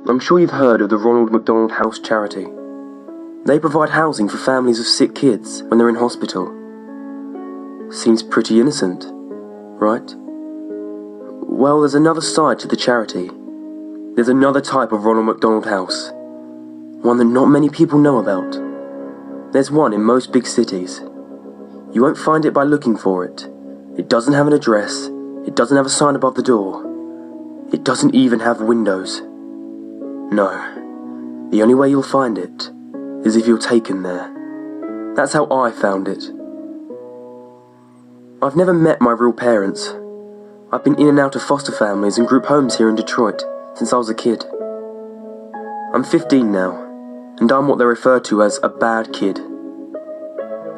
I'm sure you've heard of the Ronald Mcdonald House charity. They provide housing for families of sick kids when they're in hospital. Seems pretty innocent, right? Well, there's another side to the charity. There's another type of Ronald McDonald House. One that not many people know about. There's one in most big cities. You won't find it by looking for it. It doesn't have an address. It doesn't have a sign above the door. It doesn't even have windows. No. The only way you'll find it is if you're taken there. That's how I found it. I've never met my real parents. I've been in and out of foster families and group homes here in Detroit since I was a kid. I'm 15 now, and I'm what they refer to as a bad kid.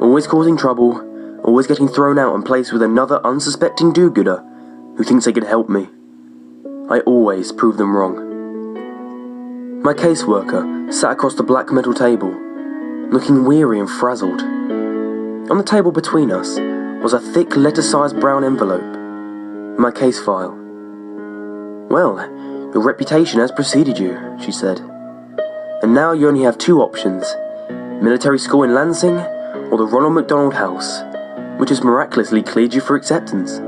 Always causing trouble, always getting thrown out and placed with another unsuspecting do-gooder who thinks they can help me. I always prove them wrong. My caseworker sat across the black metal table, looking weary and frazzled. On the table between us was a thick letter-sized brown envelope, my case file. "Well, your reputation has preceded you," she said. "And now you only have two options, military school in Lansing or the Ronald McDonald House, which has miraculously cleared you for acceptance.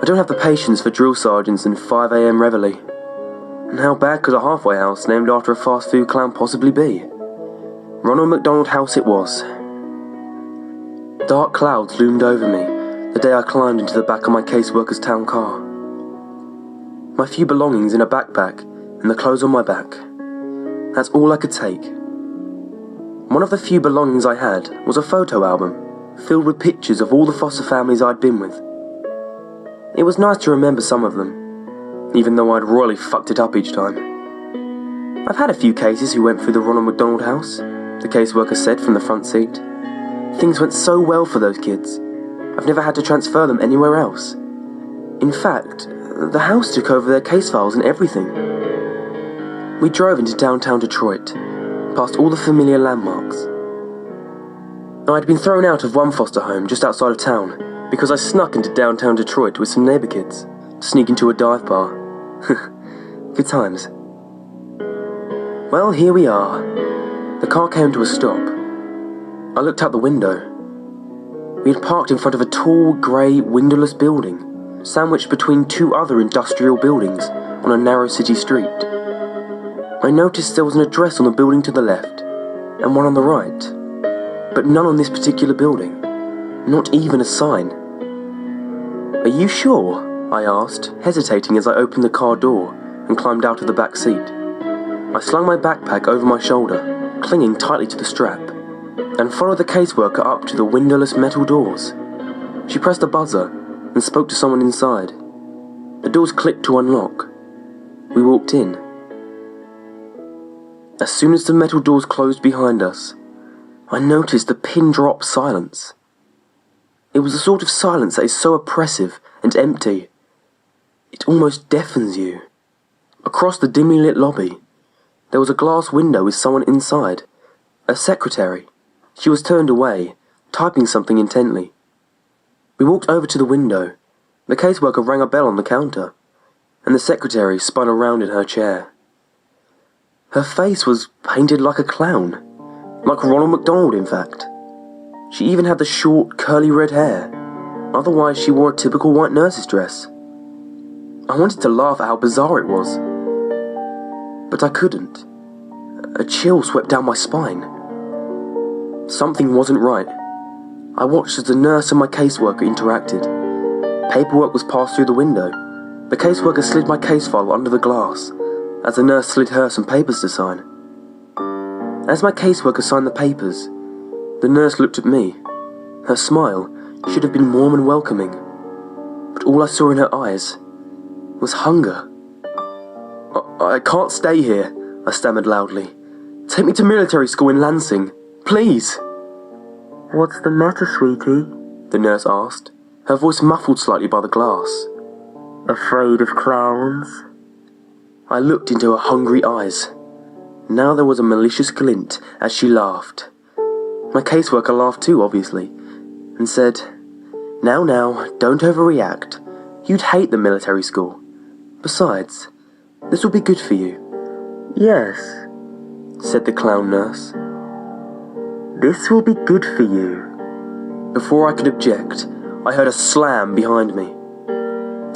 I don't have the patience for drill sergeants and 5 a.m. reveille. And how bad could a halfway house named after a fast food clown possibly be? Ronald McDonald House it was." Dark clouds loomed over me the day I climbed into the back of my caseworker's town car. My few belongings in a backpack and the clothes on my back. That's all I could take. One of the few belongings I had was a photo album filled with pictures of all the foster families I'd been with. It was nice to remember some of them, even though I'd royally fucked it up each time. "I've had a few cases who went through the Ronald McDonald House," the caseworker said from the front seat. "Things went so well for those kids. I've never had to transfer them anywhere else. In fact, the house took over their case files and everything." We drove into downtown Detroit, past all the familiar landmarks. I'd been thrown out of one foster home just outside of town because I snuck into downtown Detroit with some neighbor kids to sneak into a dive bar. Good times. Well, here we are. The car came to a stop. I looked out the window. We had parked in front of a tall, grey, windowless building, sandwiched between two other industrial buildings on a narrow city street. I noticed there was an address on the building to the left, and one on the right, but none on this particular building. Not even a sign. "Are you sure?" I asked, hesitating as I opened the car door and climbed out of the back seat. I slung my backpack over my shoulder, clinging tightly to the strap, and followed the caseworker up to the windowless metal doors. She pressed a buzzer and spoke to someone inside. The doors clicked to unlock. We walked in. As soon as the metal doors closed behind us, I noticed the pin-drop silence. It was the sort of silence that is so oppressive and empty. It almost deafens you. Across the dimly lit lobby, there was a glass window with someone inside. A secretary. She was turned away, typing something intently. We walked over to the window. The caseworker rang a bell on the counter, and the secretary spun around in her chair. Her face was painted like a clown. Like Ronald McDonald, in fact. She even had the short, curly red hair. Otherwise, she wore a typical white nurse's dress. I wanted to laugh at how bizarre it was, but I couldn't. A chill swept down my spine. Something wasn't right. I watched as the nurse and my caseworker interacted. Paperwork was passed through the window. The caseworker slid my case file under the glass, as the nurse slid her some papers to sign. As my caseworker signed the papers, the nurse looked at me. Her smile should have been warm and welcoming, but all I saw in her eyes was hunger. I can't stay here," I stammered loudly. "Take me to military school in Lansing, please." "What's the matter, sweetie?" the nurse asked, her voice muffled slightly by the glass. "Afraid of clowns?" I looked into her hungry eyes. Now there was a malicious glint as she laughed. My caseworker laughed too, obviously, and said, Now, don't overreact. You'd hate the military school. Besides, this will be good for you. "Yes," said the clown nurse. "This will be good for you." Before I could object, I heard a slam behind me.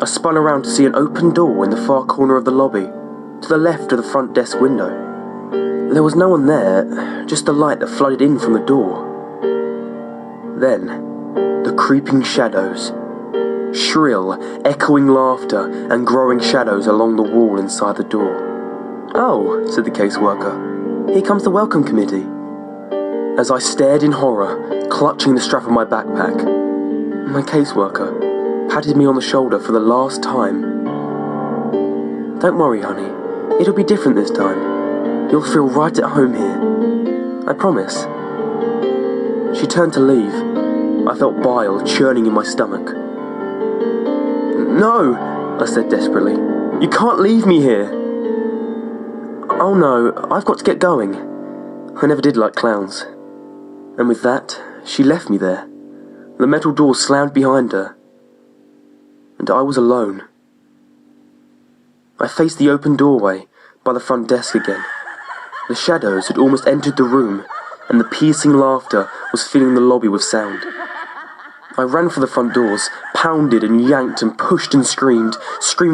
I spun around to see an open door in the far corner of the lobby, to the left of the front desk window. There was no one there, just the light that flooded in from the door. Then, the creeping shadows. Shrill, echoing laughter and growing shadows along the wall inside the door. "Oh," said the caseworker, "here comes the welcome committee." As I stared in horror, clutching the strap of my backpack, my caseworker patted me on the shoulder for the last time. "Don't worry, honey. It'll be different this time. You'll feel right at home here. I promise." She turned to leave. I felt bile churning in my stomach. "No," I said desperately. "You can't leave me here." "Oh no, I've got to get going. I never did like clowns." And with that, she left me there. The metal door slammed behind her, and I was alone. I faced the open doorway by the front desk again. The shadows had almost entered the room, and the piercing laughter was filling the lobby with sound. I ran for the front doors, pounded and yanked and pushed and screamed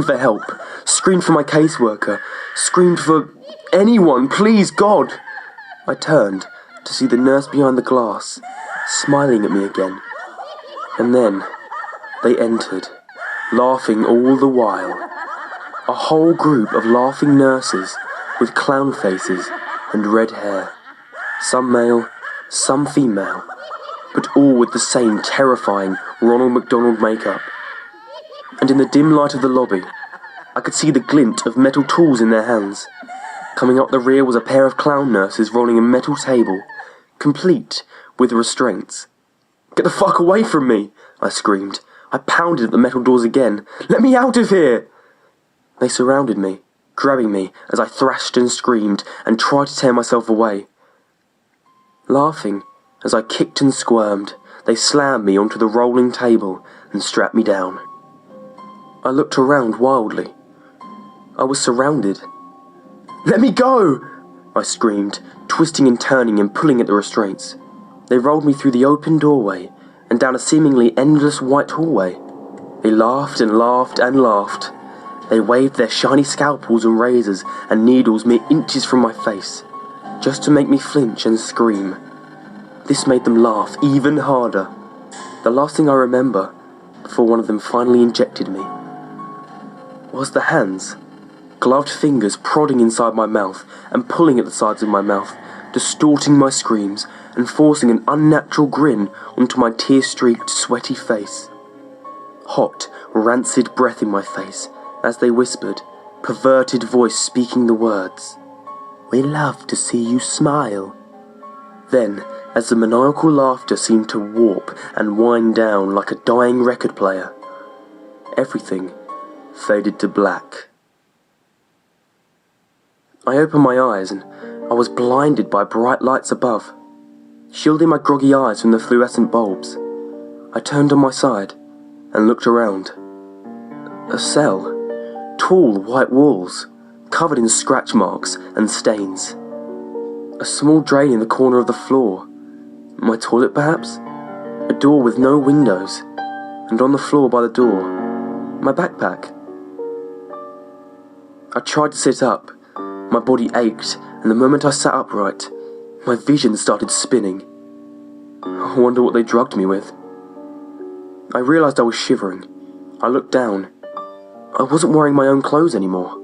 for help, screamed for my caseworker, screamed for anyone, please, God. I turned to see the nurse behind the glass, smiling at me again. And then they entered, laughing all the while. A whole group of laughing nurses with clown faces and red hair. Some male, some female, but all with the same terrifying Ronald Mcdonald makeup. And in the dim light of the lobby, I could see the glint of metal tools in their hands. Coming up the rear was a pair of clown nurses rolling a metal table, complete with restraints. "Get the fuck away from me!" I screamed. I pounded at the metal doors again. "Let me out of here!" They surrounded me, grabbing me as I thrashed and screamed and tried to tear myself away. Laughing as I kicked and squirmed, they slammed me onto the rolling table and strapped me down. I looked around wildly. I was surrounded. "Let me go!" I screamed, twisting and turning and pulling at the restraints. They rolled me through the open doorway and down a seemingly endless white hallway. They laughed and laughed and laughed. They waved their shiny scalpels and razors and needles mere inches from my face, just to make me flinch and scream. This made them laugh even harder. The last thing I remember, before one of them finally injected me, was the hands, gloved fingers prodding inside my mouth and pulling at the sides of my mouth, distorting my screams and forcing an unnatural grin onto my tear-streaked, sweaty face. Hot, rancid breath in my face as they whispered, perverted voice speaking the words, "We love to see you smile." Then, as the maniacal laughter seemed to warp and wind down like a dying record player, everything faded to black. I opened my eyes and I was blinded by bright lights above, shielding my groggy eyes from the fluorescent bulbs. I turned on my side and looked around. A cell, tall white walls, covered in scratch marks and stains. A small drain in the corner of the floor. My toilet, perhaps? A door with no windows, and on the floor by the door, my backpack. I tried to sit up. My body ached, and the moment I sat upright, my vision started spinning. I wonder what they drugged me with. I realised I was shivering. I looked down. I wasn't wearing my own clothes anymore.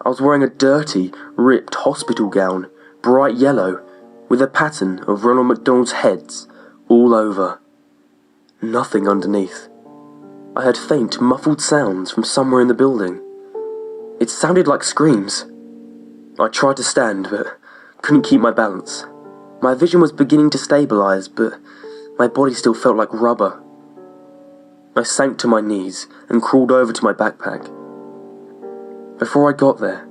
I was wearing a dirty, ripped hospital gown, bright yellow, with a pattern of Ronald McDonald's heads all over. Nothing underneath. I heard faint, muffled sounds from somewhere in the building. It sounded like screams. I tried to stand, but couldn't keep my balance. My vision was beginning to stabilise, but my body still felt like rubber. I sank to my knees and crawled over to my backpack. Before I got there,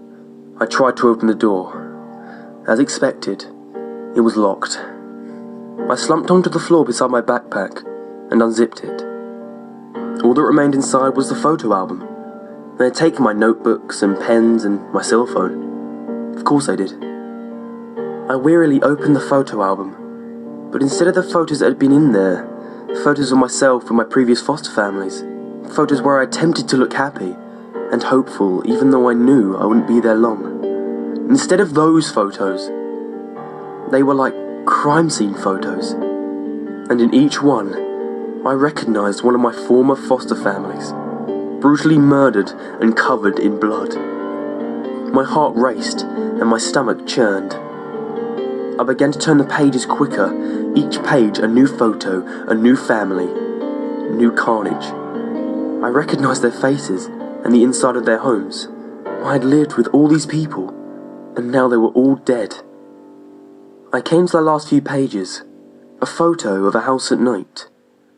I tried to open the door. As expected, it was locked. I slumped onto the floor beside my backpack and unzipped it. All that remained inside was the photo album. They had taken my notebooks and pens and my cell phone. Of course I did. I wearily opened the photo album, but instead of the photos that had been in there, photos of myself and my previous foster families, photos where I attempted to look happy and hopeful even though I knew I wouldn't be there long. Instead of those photos, they were like crime scene photos, and in each one, I recognised one of my former foster families, brutally murdered and covered in blood. My heart raced and my stomach churned. I began to turn the pages quicker, each page a new photo, a new family, new carnage. I recognised their faces and the inside of their homes. I had lived with all these people, and now they were all dead. I came to the last few pages, a photo of a house at night,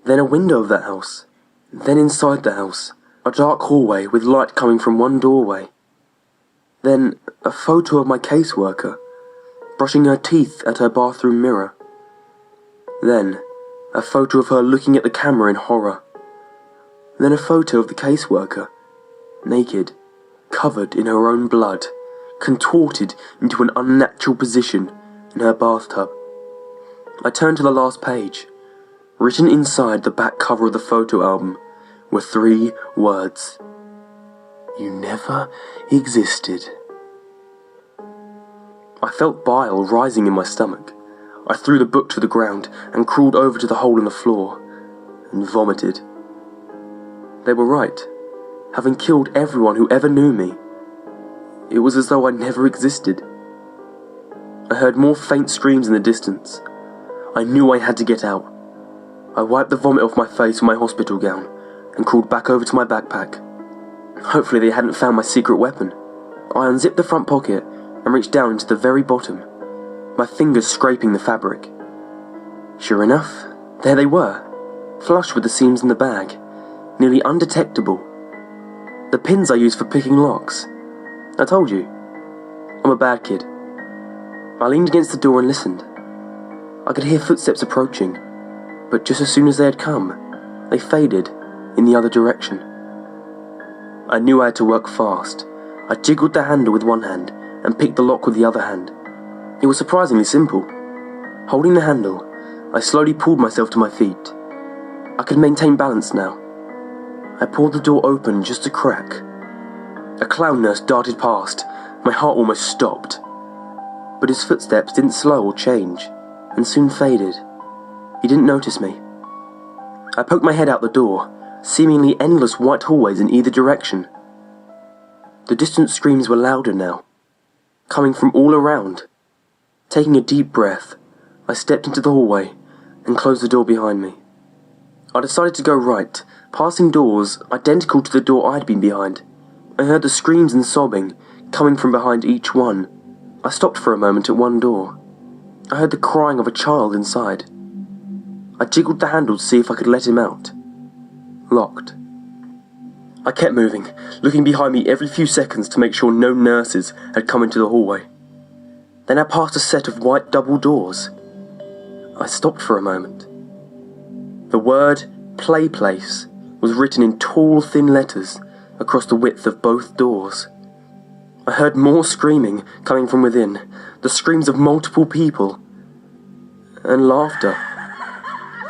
then a window of that house, then inside the house, a dark hallway with light coming from one doorway. Then a photo of my caseworker, brushing her teeth at her bathroom mirror. Then a photo of her looking at the camera in horror. Then a photo of the caseworker, naked, covered in her own blood, contorted into an unnatural position in her bathtub. I turned to the last page. Written inside the back cover of the photo album were 3 words. You never existed. I felt bile rising in my stomach. I threw the book to the ground and crawled over to the hole in the floor and vomited. They were right. Having killed everyone who ever knew me, it was as though I never existed. I heard more faint screams in the distance. I knew I had to get out. I wiped the vomit off my face with my hospital gown and crawled back over to my backpack. Hopefully they hadn't found my secret weapon. I unzipped the front pocket and reached down into the very bottom, my fingers scraping the fabric. Sure enough, there they were, flush with the seams in the bag, nearly undetectable. The pins I used for picking locks. I told you, I'm a bad kid. I leaned against the door and listened. I could hear footsteps approaching, but just as soon as they had come, they faded in the other direction. I knew I had to work fast. I jiggled the handle with one hand and picked the lock with the other hand. It was surprisingly simple. Holding the handle, I slowly pulled myself to my feet. I could maintain balance now. I pulled the door open just a crack. A clown nurse darted past. My heart almost stopped. But his footsteps didn't slow or change, and soon faded. He didn't notice me. I poked my head out the door, seemingly endless white hallways in either direction. The distant screams were louder now, coming from all around. Taking a deep breath, I stepped into the hallway and closed the door behind me. I decided to go right, passing doors identical to the door I'd been behind. I heard the screams and sobbing coming from behind each one. I stopped for a moment at one door. I heard the crying of a child inside. I jiggled the handle to see if I could let him out. Locked. I kept moving, looking behind me every few seconds to make sure no nurses had come into the hallway. Then I passed a set of white double doors. I stopped for a moment. The word "Play Place" was written in tall, thin letters across the width of both doors. I heard more screaming coming from within, the screams of multiple people, and laughter.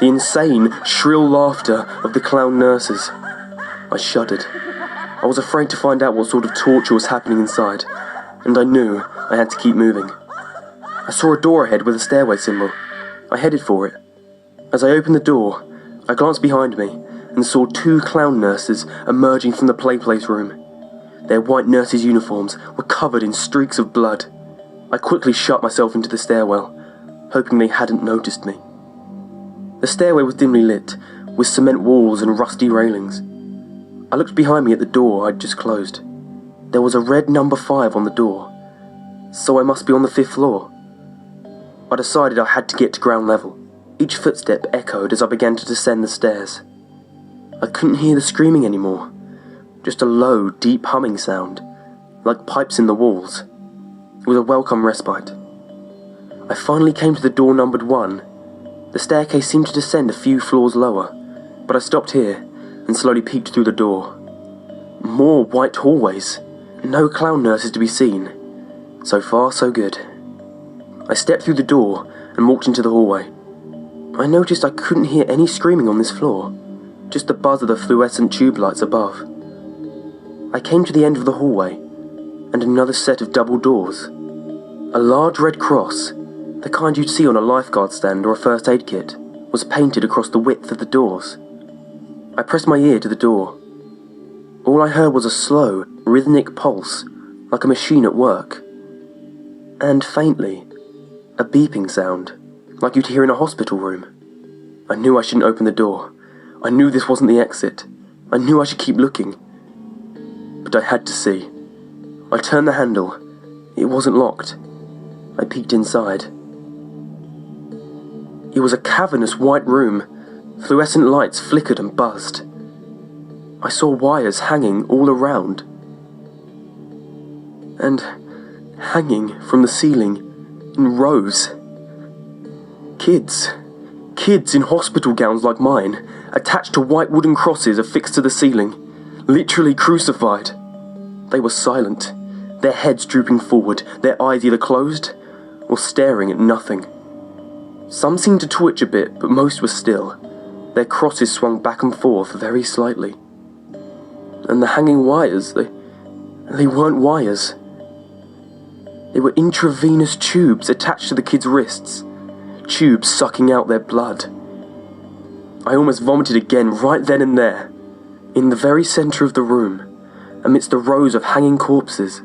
The insane, shrill laughter of the clown nurses. I shuddered. I was afraid to find out what sort of torture was happening inside, and I knew I had to keep moving. I saw a door ahead with a stairway symbol. I headed for it. As I opened the door, I glanced behind me and saw 2 clown nurses emerging from the play place room. Their white nurses' uniforms were covered in streaks of blood. I quickly shut myself into the stairwell, hoping they hadn't noticed me. The stairway was dimly lit, with cement walls and rusty railings. I looked behind me at the door I'd just closed. There was a red number 5 on the door, so I must be on the 5th floor. I decided I had to get to ground level. Each footstep echoed as I began to descend the stairs. I couldn't hear the screaming anymore, just a low, deep humming sound, like pipes in the walls. It was a welcome respite. I finally came to the door numbered 1. The staircase seemed to descend a few floors lower, but I stopped here and slowly peeked through the door. More white hallways, no clown nurses to be seen. So far, so good. I stepped through the door and walked into the hallway. I noticed I couldn't hear any screaming on this floor, just the buzz of the fluorescent tube lights above. I came to the end of the hallway, and another set of double doors. A large red cross, the kind you'd see on a lifeguard stand or a first aid kit, was painted across the width of the doors. I pressed my ear to the door. All I heard was a slow, rhythmic pulse, like a machine at work. And faintly, a beeping sound, like you'd hear in a hospital room. I knew I shouldn't open the door. I knew this wasn't the exit. I knew I should keep looking. But I had to see. I turned the handle. It wasn't locked. I peeked inside. It was a cavernous white room. Fluorescent lights flickered and buzzed. I saw wires hanging all around. And hanging from the ceiling in rows. Kids in hospital gowns like mine, attached to white wooden crosses affixed to the ceiling, literally crucified. They were silent, their heads drooping forward, their eyes either closed or staring at nothing. Some seemed to twitch a bit, but most were still. Their crosses swung back and forth very slightly. And the hanging wires, they weren't wires. They were intravenous tubes attached to the kids' wrists, tubes sucking out their blood. I almost vomited again right then and there, in the very centre of the room, amidst the rows of hanging corpses.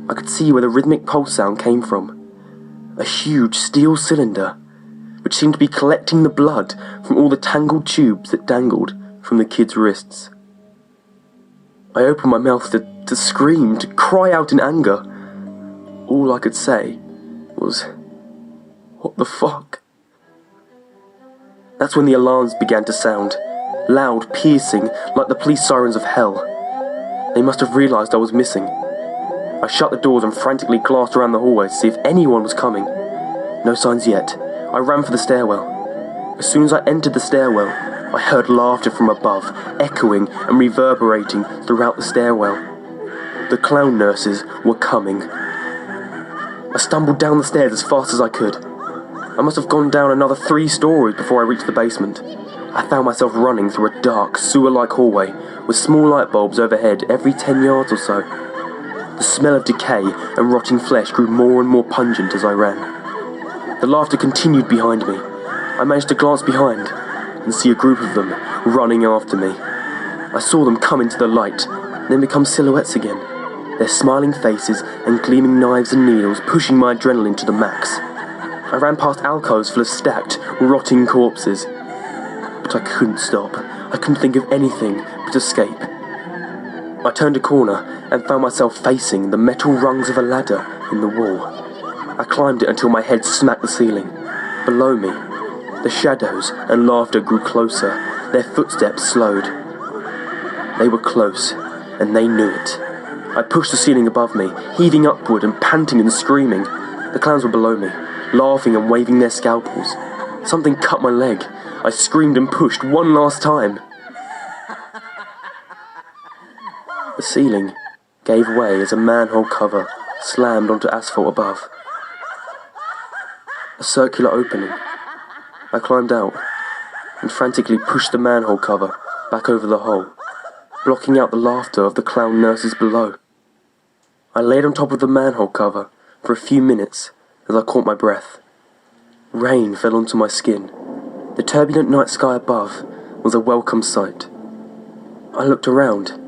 I could see where the rhythmic pulse sound came from. A huge steel cylinder, which seemed to be collecting the blood from all the tangled tubes that dangled from the kids' wrists. I opened my mouth to scream, to cry out in anger. All I could say was, "What the fuck?" That's when the alarms began to sound, loud, piercing, like the police sirens of hell. They must have realised I was missing. I shut the doors and frantically glanced around the hallway to see if anyone was coming. No signs yet. I ran for the stairwell. As soon as I entered the stairwell, I heard laughter from above, echoing and reverberating throughout the stairwell. The clown nurses were coming. I stumbled down the stairs as fast as I could. I must have gone down another 3 stories before I reached the basement. I found myself running through a dark, sewer-like hallway with small light bulbs overhead every 10 yards or so. The smell of decay and rotting flesh grew more and more pungent as I ran. The laughter continued behind me. I managed to glance behind and see a group of them running after me. I saw them come into the light, then become silhouettes again, their smiling faces and gleaming knives and needles pushing my adrenaline to the max. I ran past alcoves full of stacked, rotting corpses. But I couldn't stop. I couldn't think of anything but escape. I turned a corner and found myself facing the metal rungs of a ladder in the wall. I climbed it until my head smacked the ceiling. Below me, the shadows and laughter grew closer. Their footsteps slowed. They were close, and they knew it. I pushed the ceiling above me, heaving upward and panting and screaming. The clowns were below me, laughing and waving their scalpels. Something cut my leg. I screamed and pushed one last time. The ceiling gave way as a manhole cover slammed onto asphalt above. A circular opening. I climbed out and frantically pushed the manhole cover back over the hole, blocking out the laughter of the clown nurses below. I laid on top of the manhole cover for a few minutes as I caught my breath. Rain fell onto my skin. The turbulent night sky above was a welcome sight. I looked around.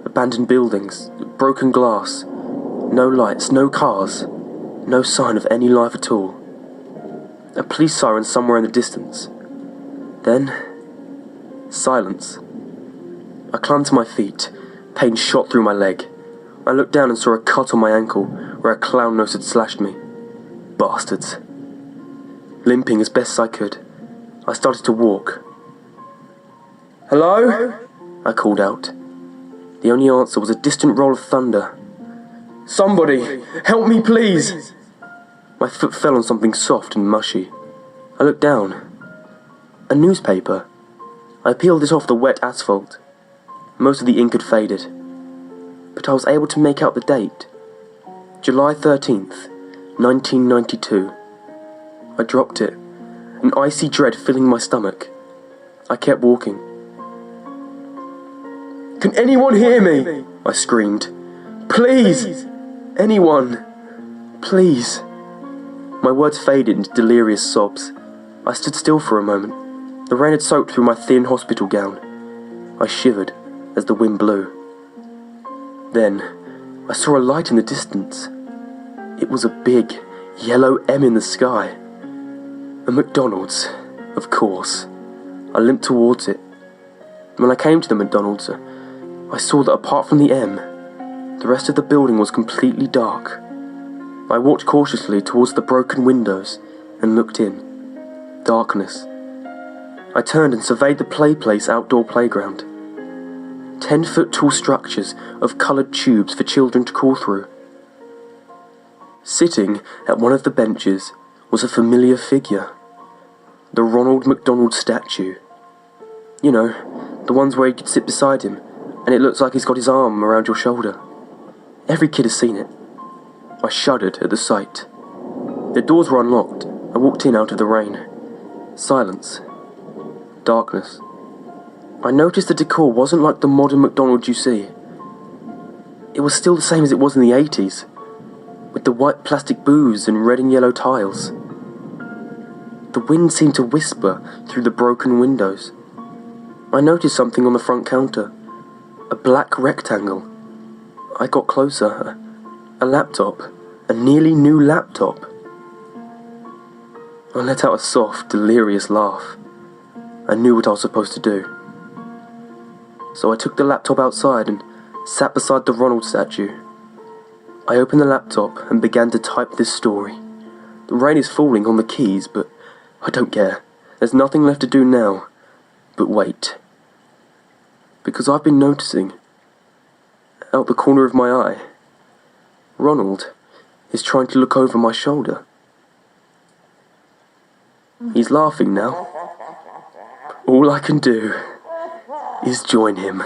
Abandoned buildings, broken glass, no lights, no cars, no sign of any life at all. A police siren somewhere in the distance. Then, silence. I climbed to my feet, pain shot through my leg. I looked down and saw a cut on my ankle where a clown nurse had slashed me. Bastards. Limping as best I could, I started to walk. "Hello?" I called out. The only answer was a distant roll of thunder. "Somebody, help me please!" My foot fell on something soft and mushy. I looked down. A newspaper. I peeled it off the wet asphalt. Most of the ink had faded, but I was able to make out the date. July 13th, 1992. I dropped it, an icy dread filling my stomach. I kept walking. "Can anyone hear me?" I screamed. "Please! Anyone! Please!" My words faded into delirious sobs. I stood still for a moment. The rain had soaked through my thin hospital gown. I shivered as the wind blew. Then, I saw a light in the distance. It was a big, yellow M in the sky. A McDonald's, of course. I limped towards it. When I came to the McDonald's, I saw that apart from the M, the rest of the building was completely dark. I walked cautiously towards the broken windows and looked in. Darkness. I turned and surveyed the play place outdoor playground. 10-foot-tall structures of coloured tubes for children to crawl through. Sitting at one of the benches was a familiar figure. The Ronald Mcdonald statue. You know, the ones where you could sit beside him, and it looks like he's got his arm around your shoulder. Every kid has seen it. I shuddered at the sight. The doors were unlocked. I walked in out of the rain. Silence. Darkness. I noticed the decor wasn't like the modern McDonald's you see. It was still the same as it was in the 80s, with the white plastic booths and red and yellow tiles. The wind seemed to whisper through the broken windows. I noticed something on the front counter. A black rectangle. I got closer. A laptop. A nearly new laptop. I let out a soft, delirious laugh. I knew what I was supposed to do. So I took the laptop outside and sat beside the Ronald statue. I opened the laptop and began to type this story. The rain is falling on the keys, but I don't care. There's nothing left to do now but wait. Because I've been noticing, out the corner of my eye, Ronald is trying to look over my shoulder. He's laughing now. All I can do is join him.